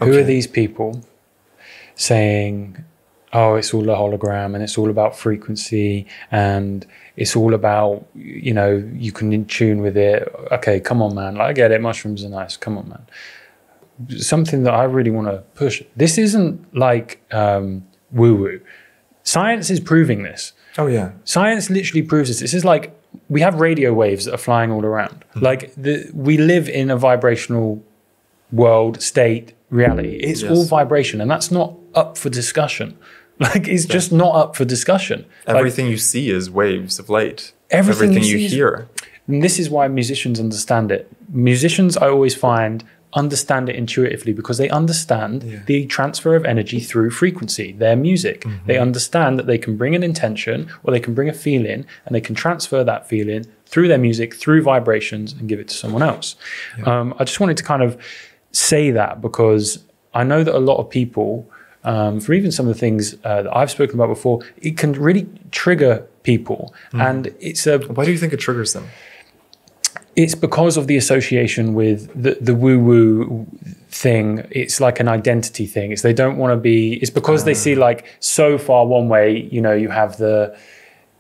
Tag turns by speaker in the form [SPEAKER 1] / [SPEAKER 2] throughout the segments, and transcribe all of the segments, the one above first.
[SPEAKER 1] Who are these people saying, oh, it's all a hologram and it's all about frequency and it's all about, you know, you can in tune with it. Okay, come on, man. Like, I get it. Mushrooms are nice. Come on, man. Something that I really want to push. This isn't like woo-woo. Science is proving this.
[SPEAKER 2] Oh, yeah.
[SPEAKER 1] Science literally proves this. This is like, we have radio waves that are flying all around. Like, we live in a vibrational world, state, reality. It's all vibration, and that's not up for discussion. Like, it's just not up for discussion.
[SPEAKER 2] Everything you see is waves of light.
[SPEAKER 1] Everything
[SPEAKER 2] you hear.
[SPEAKER 1] And this is why musicians understand it. Musicians, I always find, understand it intuitively because they understand the transfer of energy through frequency, their music. They understand that they can bring an intention or they can bring a feeling and they can transfer that feeling through their music, through vibrations, and give it to someone else. I just wanted to kind of say that because I know that a lot of people, for even some of the things that I've spoken about before, it can really trigger people. And it's a...
[SPEAKER 2] Why do you think it triggers them?
[SPEAKER 1] It's because of the association with the woo-woo thing. It's like an identity thing. It's they don't want to be... It's because they see like so far one way, you know, you have the...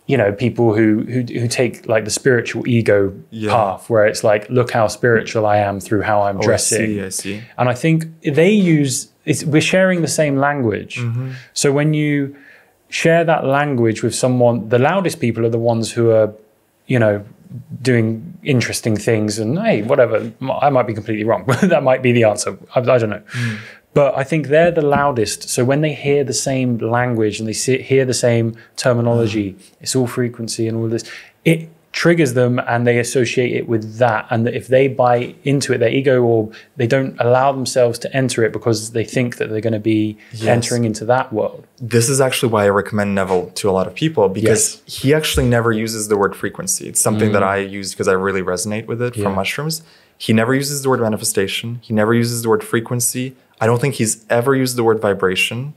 [SPEAKER 1] You know, people who take like the spiritual ego path where it's like, look how spiritual I am through how I'm dressing.
[SPEAKER 2] I see.
[SPEAKER 1] And I think they use, we're sharing the same language. So when you share that language with someone, the loudest people are the ones who are, you know, doing interesting things and hey, whatever, I might be completely wrong. That might be the answer. I don't know. But I think they're the loudest. So when they hear the same language and they hear the same terminology, it's all frequency and all this, it triggers them and they associate it with that. And if they buy into it, their ego, or they don't allow themselves to enter it because they think that they're going to be entering into that world.
[SPEAKER 2] This is actually why I recommend Neville to a lot of people, because he actually never uses the word frequency. It's something that I use because I really resonate with it from mushrooms. He never uses the word manifestation. He never uses the word frequency. I don't think he's ever used the word vibration.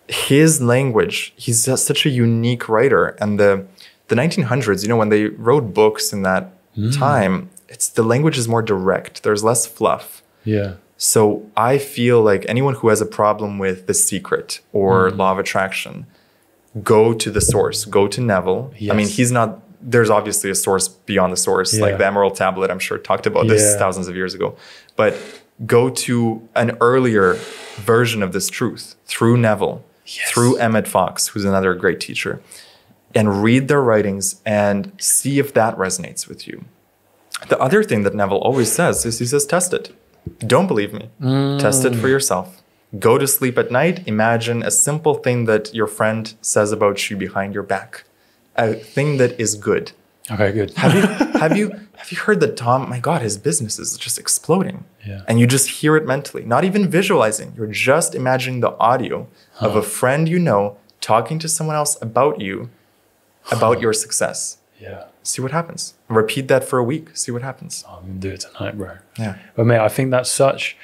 [SPEAKER 2] His language, he's just such a unique writer. And the 1900s, you know, when they wrote books in that time, the language is more direct. There's less fluff.
[SPEAKER 1] Yeah.
[SPEAKER 2] So I feel like anyone who has a problem with The Secret or Law of Attraction, go to the source, go to Neville. I mean, he's not, there's obviously a source beyond the source, like the Emerald Tablet, I'm sure talked about this thousands of years ago. But go to an earlier version of this truth through Neville, through Emmett Fox, who's another great teacher, and read their writings and see if that resonates with you. The other thing that Neville always says is he says, test it. Don't believe me. Test it for yourself. Go to sleep at night. Imagine a simple thing that your friend says about you behind your back. A thing that is good.
[SPEAKER 1] Okay, good.
[SPEAKER 2] Have you heard that Tom, my God, his business is just exploding. And you just hear it mentally, not even visualizing. You're just imagining the audio of a friend you know talking to someone else about you, about your success. See what happens. Repeat that for a week. See what happens.
[SPEAKER 1] I'm going to do it tonight, bro. But mate, I think that's such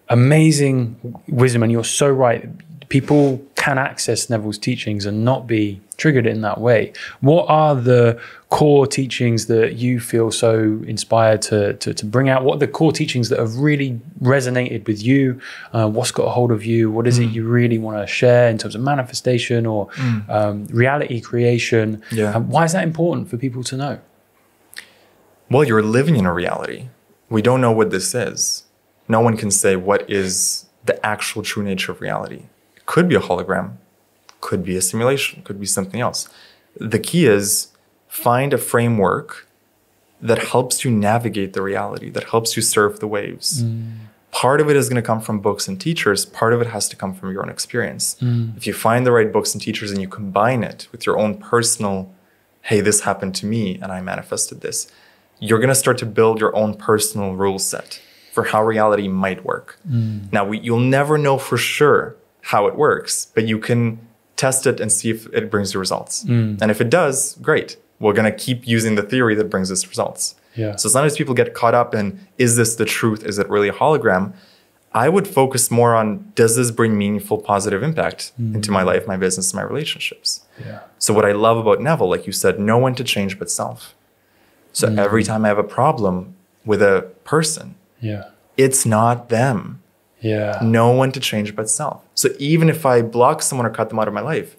[SPEAKER 1] amazing wisdom. And you're so right. People can access Neville's teachings and not be triggered in that way. What are the core teachings that you feel so inspired to bring out? What are the core teachings that have really resonated with you? What's got a hold of you? What is it you really want to share in terms of manifestation or reality creation? Why is that important for people to know?
[SPEAKER 2] Well, you're living in a reality. We don't know what this is. No one can say what is the actual true nature of reality. It could be a hologram, could be a simulation, could be something else. The key is find a framework that helps you navigate the reality, that helps you surf the waves. Part of it is going to come from books and teachers. Part of it has to come from your own experience. If you find the right books and teachers and you combine it with your own personal, hey, this happened to me and I manifested this, you're going to start to build your own personal rule set for how reality might work. Now, you'll never know for sure how it works, but you can test it and see if it brings you results. And if it does, great. We're going to keep using the theory that brings us results. So sometimes people get caught up in, is this the truth? Is it really a hologram? I would focus more on, does this bring meaningful, positive impact into my life, my business, my relationships? So what I love about Neville, like you said, no one to change but self. So every time I have a problem with a person, it's not them.
[SPEAKER 1] Yeah.
[SPEAKER 2] No one to change but self. So even if I block someone or cut them out of my life,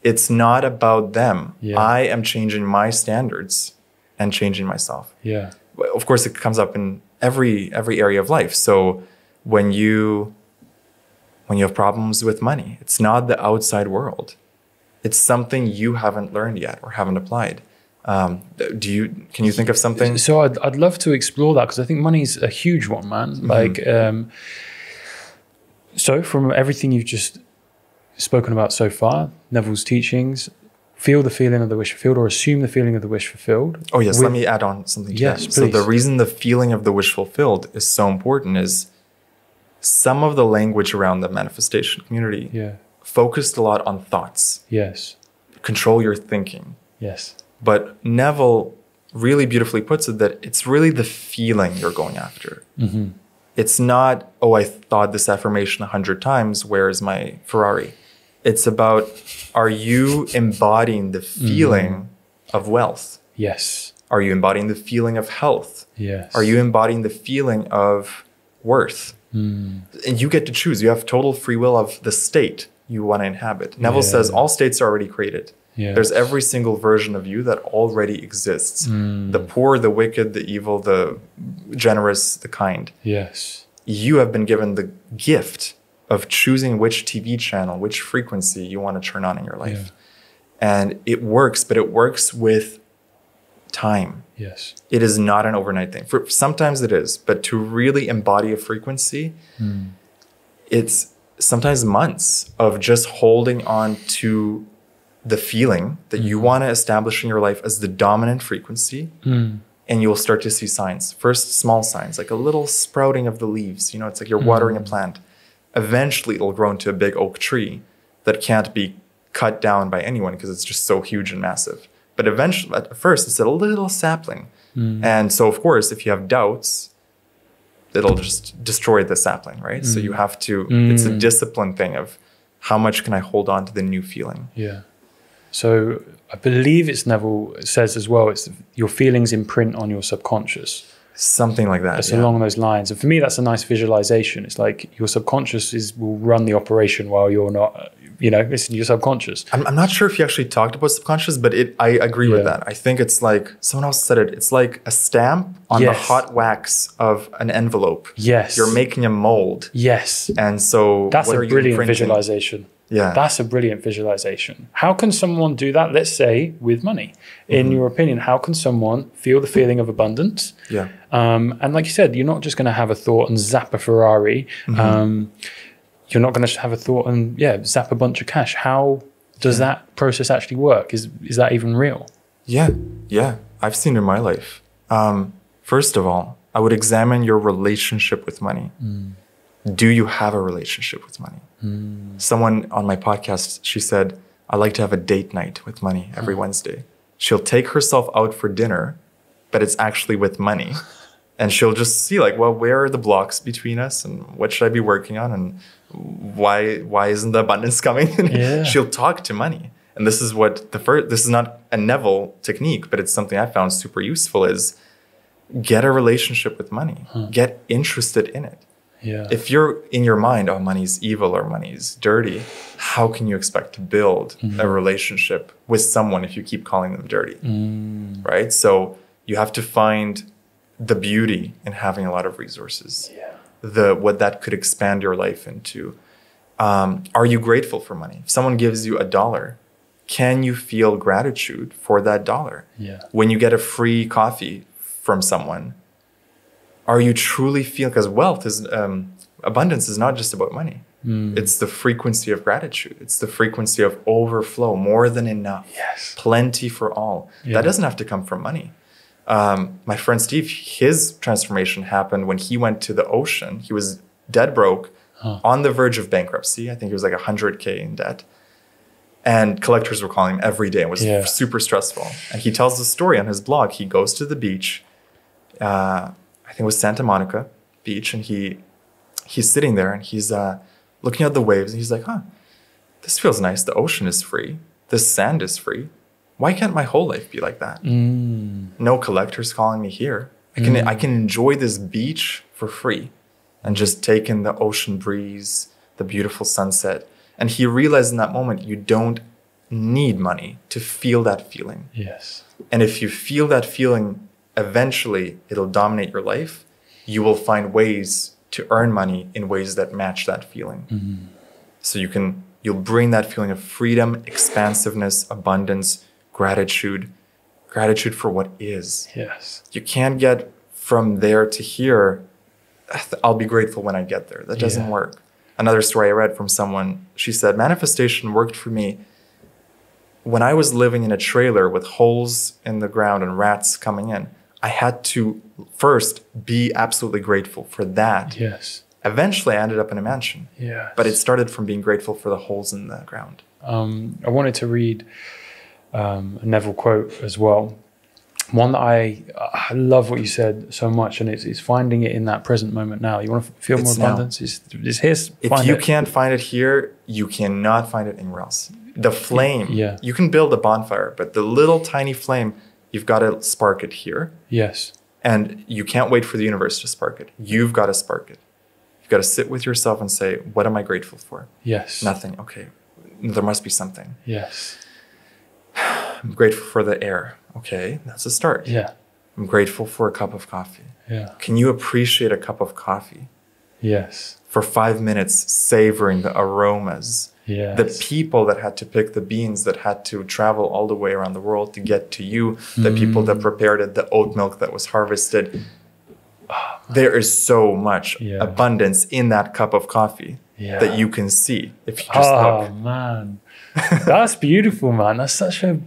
[SPEAKER 2] it's not about them.
[SPEAKER 1] Yeah.
[SPEAKER 2] I am changing my standards and changing myself.
[SPEAKER 1] Yeah.
[SPEAKER 2] Of course, it comes up in every area of life. So when you have problems with money, it's not the outside world. It's something you haven't learned yet or haven't applied. Can you think of something?
[SPEAKER 1] So I'd love to explore that, because I think money's a huge one, man.
[SPEAKER 2] Mm-hmm.
[SPEAKER 1] So from everything you've just spoken about so far, Neville's teachings, feel the feeling of the wish fulfilled, or assume the feeling of the wish fulfilled.
[SPEAKER 2] Oh yes, let me add on something to
[SPEAKER 1] yes,
[SPEAKER 2] that.
[SPEAKER 1] Please.
[SPEAKER 2] So the reason the feeling of the wish fulfilled is so important is some of the language around the manifestation community focused a lot on thoughts.
[SPEAKER 1] Yes.
[SPEAKER 2] Control your thinking.
[SPEAKER 1] Yes.
[SPEAKER 2] But Neville really beautifully puts it that it's really the feeling you're going after.
[SPEAKER 1] Mm-hmm.
[SPEAKER 2] It's not, oh, I thought this affirmation 100 times, where is my Ferrari? It's about, are you embodying the feeling of wealth?
[SPEAKER 1] Yes.
[SPEAKER 2] Are you embodying the feeling of health?
[SPEAKER 1] Yes.
[SPEAKER 2] Are you embodying the feeling of worth? And you get to choose. You have total free will of the state you want to inhabit. Neville says all states are already created.
[SPEAKER 1] Yes.
[SPEAKER 2] There's every single version of you that already exists. The poor, the wicked, the evil, the generous, the kind.
[SPEAKER 1] Yes.
[SPEAKER 2] You have been given the gift of choosing which TV channel, which frequency you want to turn on in your life. And it works, but it works with time.
[SPEAKER 1] Yes.
[SPEAKER 2] It is not an overnight thing. Sometimes it is, but to really embody a frequency, it's sometimes months of just holding on to the feeling that you want to establish in your life as the dominant frequency. And you'll start to see signs. First, small signs, like a little sprouting of the leaves. You know, it's like you're watering a plant. Eventually, it'll grow into a big oak tree that can't be cut down by anyone because it's just so huge and massive. But eventually, at first, it's a little sapling. And so, of course, if you have doubts, it'll just destroy the sapling, right? So you have to, it's a discipline thing of how much can I hold on to the new feeling?
[SPEAKER 1] Yeah. So I believe it's Neville says as well, it's your feelings imprint on your subconscious.
[SPEAKER 2] Something like that.
[SPEAKER 1] It's along those lines. And for me, that's a nice visualization. It's like your subconscious will run the operation while you're not, listen to your subconscious.
[SPEAKER 2] I'm not sure if you actually talked about subconscious, but I agree with that. I think it's like, someone else said it, it's like a stamp on the hot wax of an envelope.
[SPEAKER 1] Yes.
[SPEAKER 2] You're making a mold.
[SPEAKER 1] Yes.
[SPEAKER 2] And so
[SPEAKER 1] that's a brilliant visualization.
[SPEAKER 2] Yeah.
[SPEAKER 1] That's a brilliant visualization. How can someone do that, let's say, with money? In your opinion, how can someone feel the feeling of abundance?
[SPEAKER 2] Yeah.
[SPEAKER 1] And like you said, you're not just going to have a thought and zap a Ferrari. You're not going to have a thought and, zap a bunch of cash. How does that process actually work? Is that even real? Yeah.
[SPEAKER 2] Yeah. I've seen it in my life. First of all, I would examine your relationship with money. Do you have a relationship with money? Someone on my podcast, she said, I like to have a date night with money every Wednesday. She'll take herself out for dinner, but it's actually with money. And she'll just see like, well, where are the blocks between us and what should I be working on? And why isn't the abundance coming? She'll talk to money. And this is what this is not a Neville technique, but it's something I found super useful is get a relationship with money. Get interested in it.
[SPEAKER 1] Yeah.
[SPEAKER 2] If you're in your mind, oh, money's evil or money's dirty, how can you expect to build a relationship with someone if you keep calling them dirty? Right? So you have to find the beauty in having a lot of resources. What that could expand your life into. Are you grateful for money? If someone gives you $1, can you feel gratitude for that $1? When you get a free coffee from someone, are you truly feeling, because wealth is, abundance is not just about money. It's the frequency of gratitude. It's the frequency of overflow, more than enough, plenty for all. That doesn't have to come from money. My friend Steve, his transformation happened when he went to the ocean. He was dead broke, on the verge of bankruptcy. I think he was like 100K in debt. And collectors were calling him every day. It was super stressful. And he tells the story on his blog. He goes to the beach, I think it was Santa Monica Beach, and he's sitting there and he's looking at the waves and he's like, this feels nice. The ocean is free. The sand is free. Why can't my whole life be like that? No collectors calling me here. I can enjoy this beach for free. and just take in the ocean breeze, the beautiful sunset. And he realized in that moment, you don't need money to feel that feeling.
[SPEAKER 1] Yes.
[SPEAKER 2] And if you feel that feeling, eventually it'll dominate your life. You will find ways to earn money in ways that match that feeling.
[SPEAKER 1] Mm-hmm.
[SPEAKER 2] So you'll bring that feeling of freedom, expansiveness, abundance, gratitude for what is.
[SPEAKER 1] Yes.
[SPEAKER 2] You can't get from there to here, I'll be grateful when I get there. That doesn't work. Another story I read from someone, she said, manifestation worked for me when I was living in a trailer with holes in the ground and rats coming in. I had to first be absolutely grateful for that.
[SPEAKER 1] Yes.
[SPEAKER 2] Eventually, I ended up in a mansion.
[SPEAKER 1] Yeah.
[SPEAKER 2] But it started from being grateful for the holes in the ground.
[SPEAKER 1] I wanted to read a Neville quote as well. One that I love what you said so much, and it's finding it in that present moment now. You want to feel more abundance? It's here.
[SPEAKER 2] If you can't find it here, you cannot find it anywhere else. The flame, you can build a bonfire, but the little tiny flame, you've got to spark it here.
[SPEAKER 1] Yes.
[SPEAKER 2] And you can't wait for the universe to spark it. You've got to spark it. You've got to sit with yourself and say, what am I grateful for?
[SPEAKER 1] Yes.
[SPEAKER 2] Nothing. Okay. There must be something.
[SPEAKER 1] Yes.
[SPEAKER 2] I'm grateful for the air. Okay. That's a start.
[SPEAKER 1] Yeah.
[SPEAKER 2] I'm grateful for a cup of coffee.
[SPEAKER 1] Yeah.
[SPEAKER 2] Can you appreciate a cup of coffee?
[SPEAKER 1] Yes.
[SPEAKER 2] For 5 minutes, savoring the aromas.
[SPEAKER 1] Yes.
[SPEAKER 2] The people that had to pick the beans, that had to travel all the way around the world to get to you, the people that prepared it, the oat milk that was harvested. There is so much abundance in that cup of coffee that you can see if you just look.
[SPEAKER 1] Oh, man. That's beautiful, man. That's such a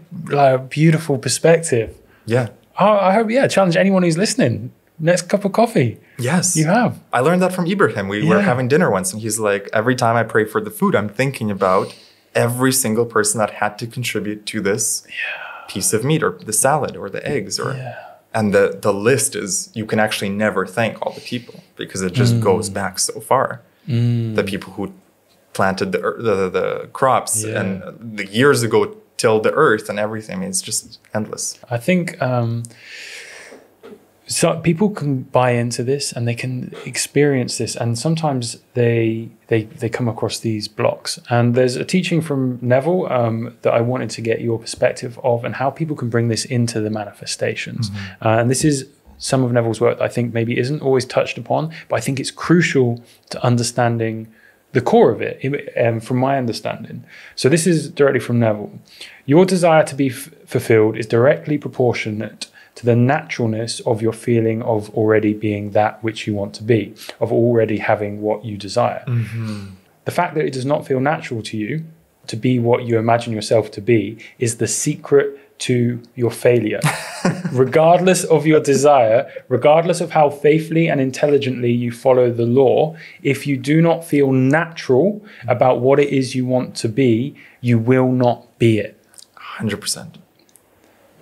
[SPEAKER 1] beautiful perspective.
[SPEAKER 2] Yeah.
[SPEAKER 1] I hope, challenge anyone who's listening. Next cup of coffee.
[SPEAKER 2] Yes.
[SPEAKER 1] You have.
[SPEAKER 2] I learned that from Ibrahim. We were having dinner once, and he's like, every time I pray for the food, I'm thinking about every single person that had to contribute to this piece of meat or the salad or the eggs. And the list is, you can actually never thank all the people because it just goes back so far. The people who planted the crops and the years ago tilled the earth and everything. I mean, it's just endless.
[SPEAKER 1] I think so people can buy into this and they can experience this, and sometimes they come across these blocks. And there's a teaching from Neville that I wanted to get your perspective of, and how people can bring this into the manifestations. And this is some of Neville's work that I think maybe isn't always touched upon, but I think it's crucial to understanding the core of it, from my understanding. So this is directly from Neville. Your desire to be fulfilled is directly proportionate to the naturalness of your feeling of already being that which you want to be, of already having what you desire. The fact that it does not feel natural to you to be what you imagine yourself to be is the secret to your failure. Regardless of your desire, regardless of how faithfully and intelligently you follow the law, if you do not feel natural about what it is you want to be, you will not be it.
[SPEAKER 2] 100%.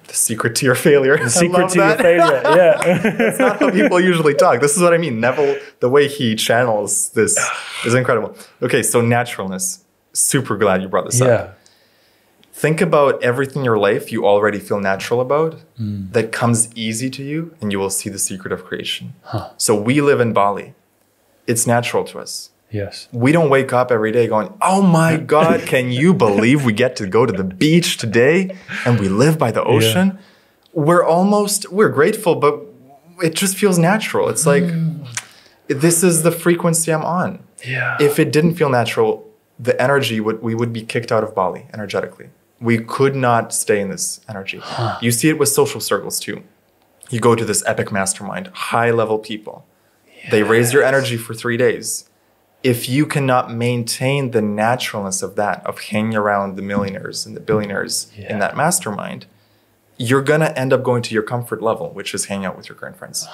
[SPEAKER 2] The secret to your failure.
[SPEAKER 1] The secret to your failure,
[SPEAKER 2] That's not how people usually talk. This is what I mean. Neville, the way he channels this is incredible. Okay, so naturalness. Super glad you brought this up. Think about everything in your life you already feel natural about that comes easy to you, and you will see the secret of creation. So we live in Bali. It's natural to us.
[SPEAKER 1] Yes. We
[SPEAKER 2] We don't wake up every day going, oh my God, can you believe we get to go to the beach today and we live by the ocean? We're grateful, but it just feels natural. It's like, this is the frequency I'm on. If it didn't feel natural, the energy, we would be kicked out of Bali energetically. We could not stay in this energy. You see it with social circles too. You go to this epic mastermind, high level people. They raise your energy for 3 days. If you cannot maintain the naturalness of that, of hanging around the millionaires and the billionaires in that mastermind, you're going to end up going to your comfort level, which is hanging out with your current friends.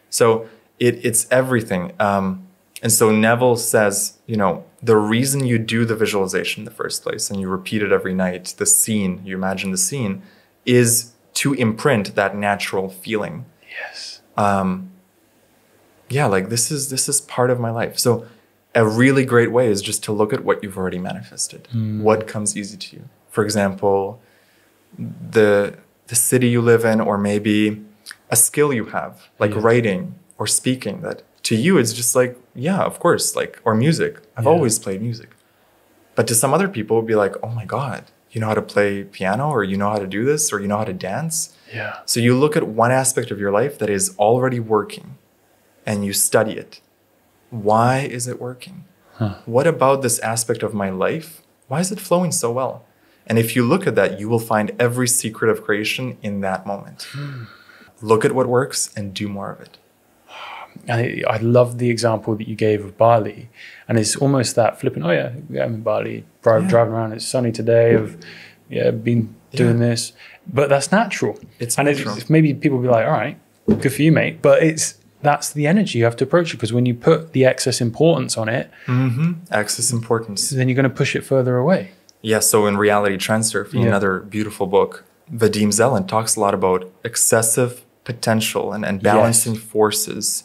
[SPEAKER 2] So it's everything. And so Neville says, the reason you do the visualization in the first place and you repeat it every night, the scene, you imagine the scene, is to imprint that natural feeling.
[SPEAKER 1] Yes.
[SPEAKER 2] Like this is part of my life. So a really great way is just to look at what you've already manifested. What comes easy to you? For example, the city you live in, or maybe a skill you have, like writing or speaking, that To you, it's just like, yeah, of course, like, or music. I've always played music. But to some other people, it would be like, oh my God, you know how to play piano, or you know how to do this, or you know how to dance.
[SPEAKER 1] Yeah.
[SPEAKER 2] So you look at one aspect of your life that is already working and you study it. Why is it working? What about this aspect of my life? Why is it flowing so well? And if you look at that, you will find every secret of creation in that moment. Look at what works and do more of it.
[SPEAKER 1] I love the example that you gave of Bali, and it's almost that flipping. Oh yeah, I'm in Bali, driving around. It's sunny today. I've been doing this, but that's natural.
[SPEAKER 2] It's
[SPEAKER 1] and
[SPEAKER 2] natural.
[SPEAKER 1] Maybe people will be like, all right, good for you, mate. But that's the energy you have to approach it, because when you put the excess importance on it,
[SPEAKER 2] excess importance,
[SPEAKER 1] then you're going to push it further away.
[SPEAKER 2] Yeah. So in Reality Transurfing, another beautiful book, Vadim Zeland talks a lot about excessive potential and balancing forces.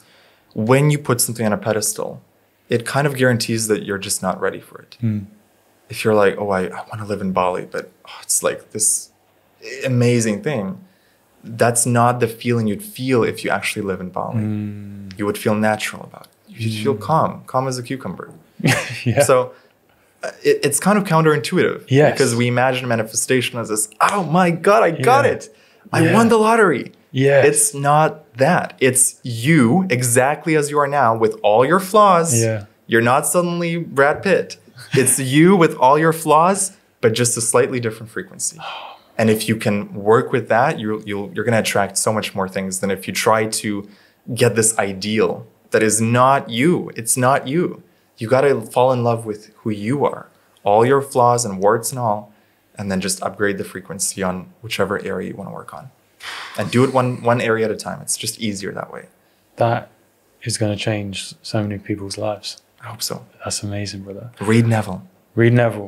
[SPEAKER 2] When you put something on a pedestal, it kind of guarantees that you're just not ready for it. If you're like, oh, I want to live in Bali, but it's like this amazing thing. That's not the feeling you'd feel if you actually live in Bali. You would feel natural about it. You'd feel calm as a cucumber. So it's kind of counterintuitive. Because we imagine manifestation as this, oh my God, I got it. I won the lottery. It's not that. It's you exactly as you are now with all your flaws. You're not suddenly Brad Pitt. It's you with all your flaws, but just a slightly different frequency. And if you can work with that, you're going to attract so much more things than if you try to get this ideal that is not you. It's not you. You got to fall in love with who you are, all your flaws and warts and all, and then just upgrade the frequency on whichever area you want to work on. And do it one area at a time. It's just easier that way.
[SPEAKER 1] That is going to change so many people's lives.
[SPEAKER 2] I hope so.
[SPEAKER 1] That's amazing, brother.
[SPEAKER 2] Read Neville.
[SPEAKER 1] Read Neville.